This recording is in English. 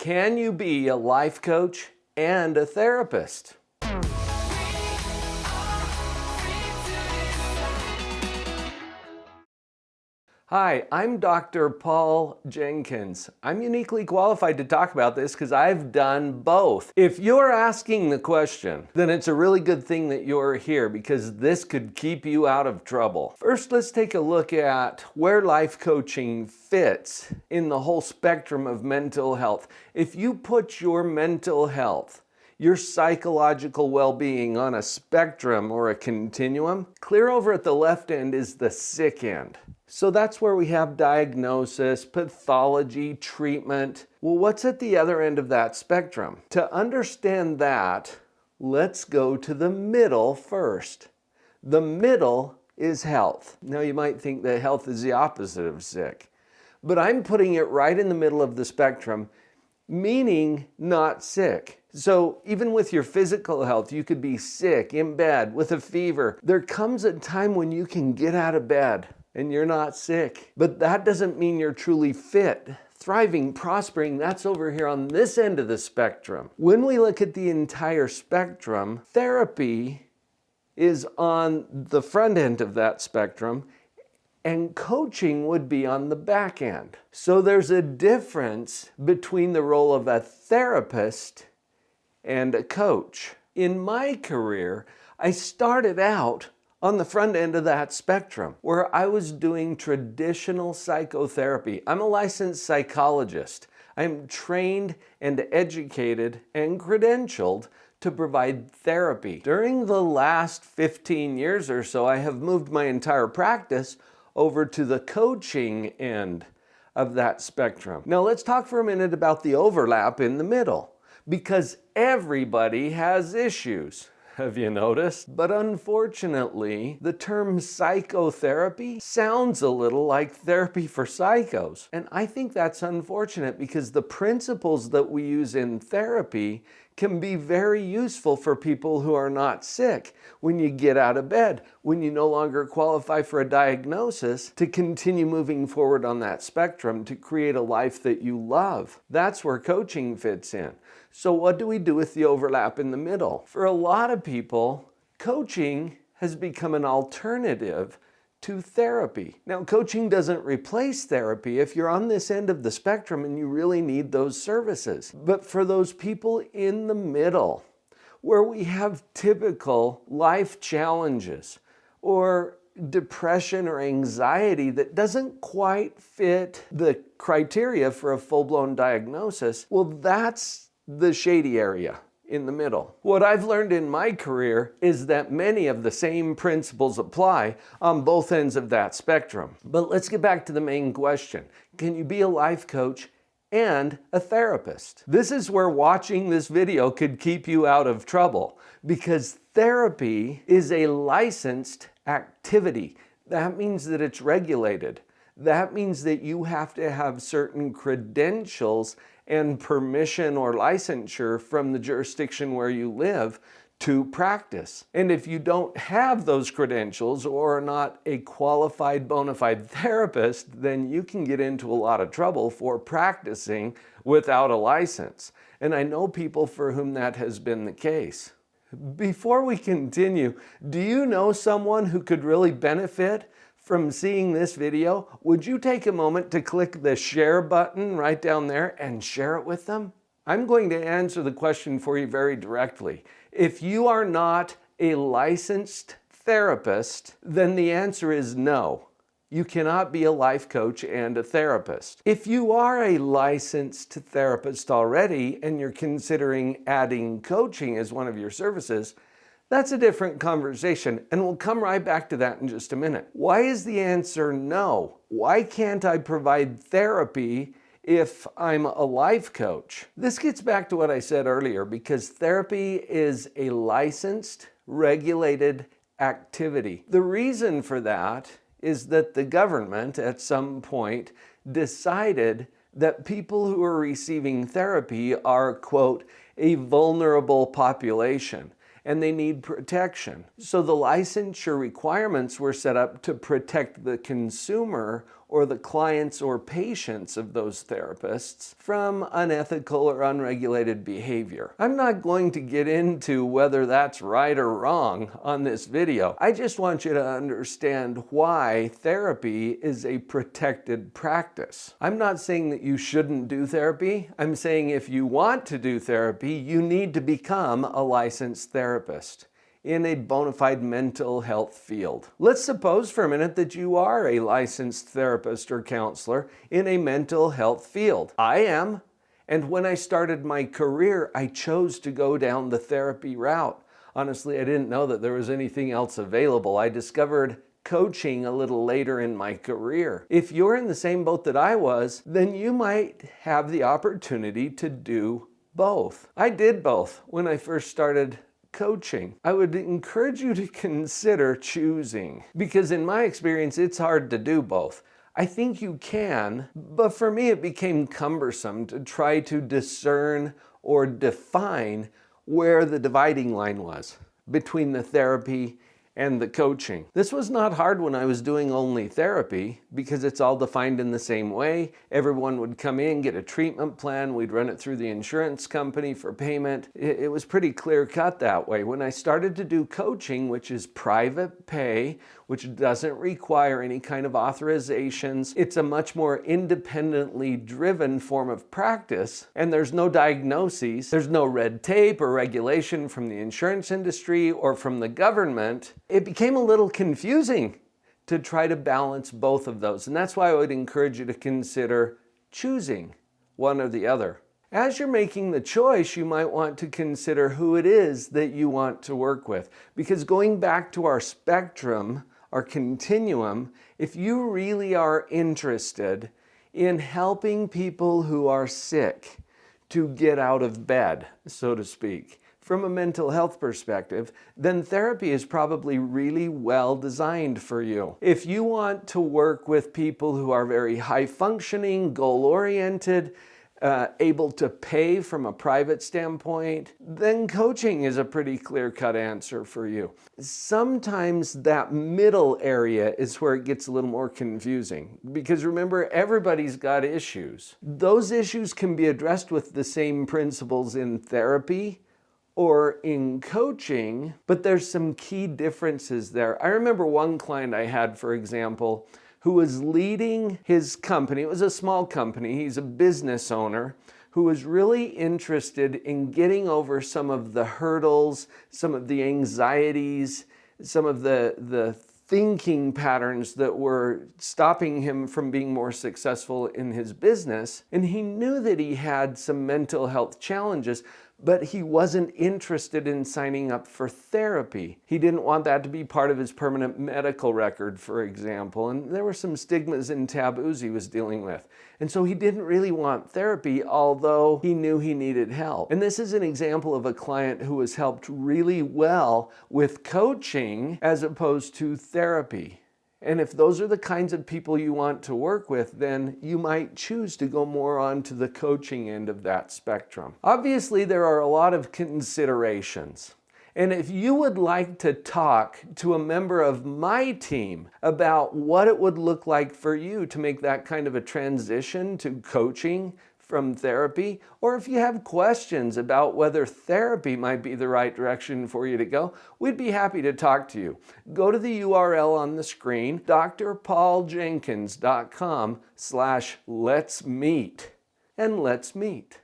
Can you be a life coach and a therapist? Hi, I'm Dr. Paul Jenkins. I'm uniquely qualified to talk about this because I've done both. If you're asking the question, then it's a really good thing that you're here because this could keep you out of trouble. First, let's take a look at where life coaching fits in the whole spectrum of mental health. If you put your mental health, your psychological well-being on a spectrum or a continuum, clear over at the left end is the sick end. So that's where we have diagnosis, pathology, treatment. Well, what's at the other end of that spectrum? To understand that, let's go to the middle first. The middle is health. Now you might think that health is the opposite of sick, but I'm putting it right in the middle of the spectrum, meaning not sick. So even with your physical health, you could be sick, in bed, with a fever. There comes a time when you can get out of bed and you're not sick. But that doesn't mean you're truly fit, thriving, prospering. That's over here on this end of the spectrum. When we look at the entire spectrum, therapy is on the front end of that spectrum, and coaching would be on the back end. So there's a difference between the role of a therapist and a coach. In my career, I started out on the front end of that spectrum, where I was doing traditional psychotherapy. I'm a licensed psychologist. I'm trained and educated and credentialed to provide therapy. During the last 15 years or so, I have moved my entire practice over to the coaching end of that spectrum. Now let's talk for a minute about the overlap in the middle, because everybody has issues. Have you noticed? But unfortunately, the term psychotherapy sounds a little like therapy for psychos. And I think that's unfortunate because the principles that we use in therapy can be very useful for people who are not sick. When you get out of bed, when you no longer qualify for a diagnosis, to continue moving forward on that spectrum to create a life that you love. That's where coaching fits in. So what do we do with the overlap in the middle? For a lot of people, coaching has become an alternative to therapy. Now, coaching doesn't replace therapy if you're on this end of the spectrum and you really need those services. But for those people in the middle, where we have typical life challenges or depression or anxiety that doesn't quite fit the criteria for a full-blown diagnosis, well, that's the shady area in the middle. What I've learned in my career is that many of the same principles apply on both ends of that spectrum. But let's get back to the main question. Can you be a life coach and a therapist? This is where watching this video could keep you out of trouble, because therapy is a licensed activity. That means that it's regulated. That means that you have to have certain credentials and permission or licensure from the jurisdiction where you live to practice. And if you don't have those credentials or are not a qualified bona fide therapist, then you can get into a lot of trouble for practicing without a license. And I know people for whom that has been the case. Before we continue, do you know someone who could really benefit from seeing this video? Would you take a moment to click the share button right down there and share it with them? I'm going to answer the question for you very directly. If you are not a licensed therapist, then the answer is no. You cannot be a life coach and a therapist. If you are a licensed therapist already and you're considering adding coaching as one of your services, that's a different conversation, and we'll come right back to that in just a minute. Why is the answer no? Why can't I provide therapy if I'm a life coach? This gets back to what I said earlier, because therapy is a licensed, regulated activity. The reason for that is that the government at some point decided that people who are receiving therapy are, quote, a vulnerable population, and they need protection. So the licensure requirements were set up to protect the consumer or the clients or patients of those therapists from unethical or unregulated behavior. I'm not going to get into whether that's right or wrong on this video. I just want you to understand why therapy is a protected practice. I'm not saying that you shouldn't do therapy. I'm saying if you want to do therapy, you need to become a licensed therapist in a bona fide mental health field. Let's suppose for a minute that you are a licensed therapist or counselor in a mental health field. I am, and when I started my career, I chose to go down the therapy route. Honestly, I didn't know that there was anything else available. I discovered coaching a little later in my career. If you're in the same boat that I was, then you might have the opportunity to do both. I did both when I first started coaching. I would encourage you to consider choosing, because in my experience, it's hard to do both. I think you can, but for me, it became cumbersome to try to discern or define where the dividing line was between the therapy and the coaching. This was not hard when I was doing only therapy because it's all defined in the same way. Everyone would come in, get a treatment plan, we'd run it through the insurance company for payment. It was pretty clear cut that way. When I started to do coaching, which is private pay, which doesn't require any kind of authorizations, it's a much more independently driven form of practice, and there's no diagnoses, there's no red tape or regulation from the insurance industry or from the government. It became a little confusing to try to balance both of those. And that's why I would encourage you to consider choosing one or the other. As you're making the choice, you might want to consider who it is that you want to work with. Because going back to our spectrum, our continuum, if you really are interested in helping people who are sick to get out of bed, so to speak, from a mental health perspective, then therapy is probably really well designed for you. If you want to work with people who are very high functioning, goal-oriented, able to pay from a private standpoint, then coaching is a pretty clear-cut answer for you. Sometimes that middle area is where it gets a little more confusing, because remember, everybody's got issues. Those issues can be addressed with the same principles in therapy or in coaching, but there's some key differences there. I remember one client I had, for example, who was leading his company. It was a small company. He's a business owner who was really interested in getting over some of the hurdles, some of the anxieties, some of the thinking patterns that were stopping him from being more successful in his business. And he knew that he had some mental health challenges, but he wasn't interested in signing up for therapy. He didn't want that to be part of his permanent medical record, for example, and there were some stigmas and taboos he was dealing with. And so he didn't really want therapy, although he knew he needed help. And this is an example of a client who was helped really well with coaching as opposed to therapy. And if those are the kinds of people you want to work with, then you might choose to go more onto the coaching end of that spectrum. Obviously, there are a lot of considerations. And if you would like to talk to a member of my team about what it would look like for you to make that kind of a transition to coaching from therapy, or if you have questions about whether therapy might be the right direction for you to go, we'd be happy to talk to you. Go to the URL on the screen, drpauljenkins.com/letsmeet, and let's meet.